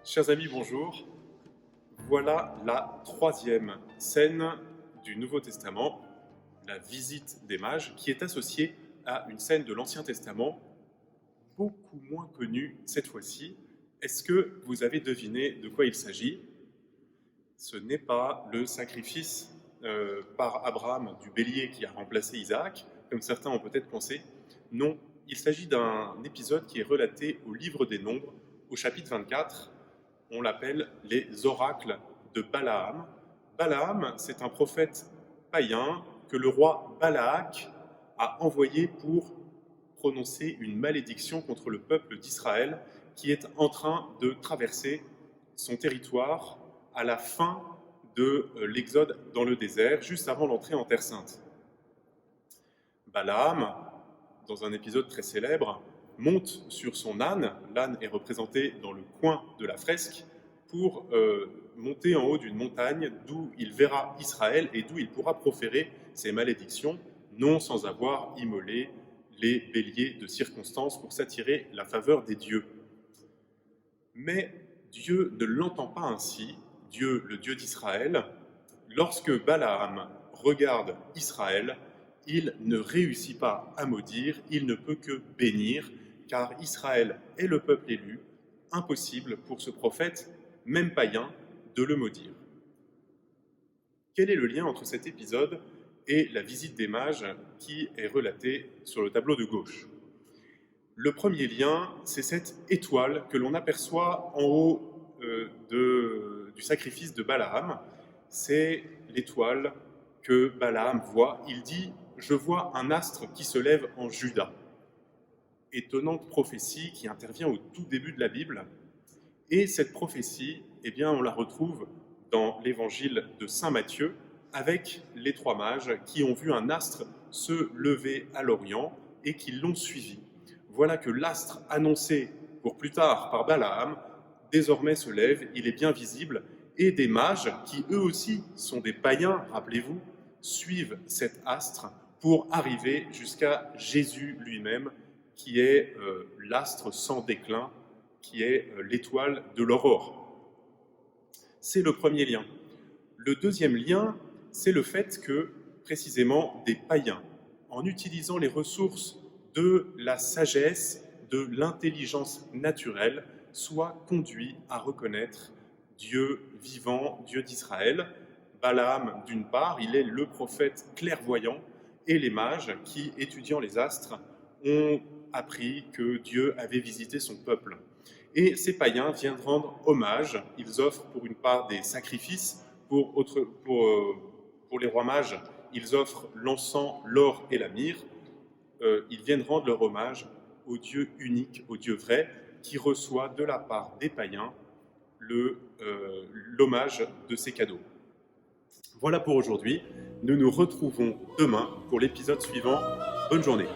Chers amis, bonjour. Voilà la troisième scène du Nouveau Testament, la visite des mages, qui est associée à une scène de l'Ancien Testament, beaucoup moins connue cette fois-ci. Est-ce que vous avez deviné de quoi il s'agit? Ce n'est pas le sacrifice par Abraham du bélier qui a remplacé Isaac, comme certains ont peut-être pensé. Non, il s'agit d'un épisode qui est relaté au livre des Nombres, au chapitre 24. On l'appelle les oracles de Balaam. Balaam, c'est un prophète païen que le roi Balaac a envoyé pour prononcer une malédiction contre le peuple d'Israël qui est en train de traverser son territoire à la fin de l'exode dans le désert, juste avant l'entrée en Terre Sainte. Balaam, dans un épisode très célèbre, monte sur son âne, l'âne est représenté dans le coin de la fresque, pour monter en haut d'une montagne d'où il verra Israël et d'où il pourra proférer ses malédictions, non sans avoir immolé les béliers de circonstance pour s'attirer la faveur des dieux. Mais Dieu ne l'entend pas ainsi, Dieu, le Dieu d'Israël. Lorsque Balaam regarde Israël, il ne réussit pas à maudire, il ne peut que bénir, car Israël est le peuple élu, impossible pour ce prophète, même païen, de le maudire. Quel est le lien entre cet épisode et la visite des mages qui est relatée sur le tableau de gauche? Le premier lien, c'est cette étoile que l'on aperçoit en haut du sacrifice de Balaam. C'est l'étoile que Balaam voit. Il dit « Je vois un astre qui se lève en Juda ». Étonnante prophétie qui intervient au tout début de la Bible. Et cette prophétie, eh bien, on la retrouve dans l'évangile de saint Matthieu avec les trois mages qui ont vu un astre se lever à l'Orient et qui l'ont suivi. Voilà que l'astre annoncé pour plus tard par Balaam désormais se lève, il est bien visible, et des mages, qui eux aussi sont des païens, rappelez-vous, suivent cet astre pour arriver jusqu'à Jésus lui-même, qui est l'astre sans déclin, qui est l'étoile de l'aurore. C'est le premier lien. Le deuxième lien, c'est le fait que, précisément, des païens, en utilisant les ressources de la sagesse, de l'intelligence naturelle, soient conduits à reconnaître Dieu vivant, Dieu d'Israël. Balaam, d'une part, il est le prophète clairvoyant, et les mages qui, étudiant les astres, ont appris que Dieu avait visité son peuple. Et ces païens viennent rendre hommage, ils offrent pour une part des sacrifices, pour les rois mages, ils offrent l'encens, l'or et la myrrhe. Ils viennent rendre leur hommage au Dieu unique, au Dieu vrai, qui reçoit de la part des païens l'hommage de ces cadeaux. Voilà pour aujourd'hui. Nous nous retrouvons demain pour l'épisode suivant. Bonne journée.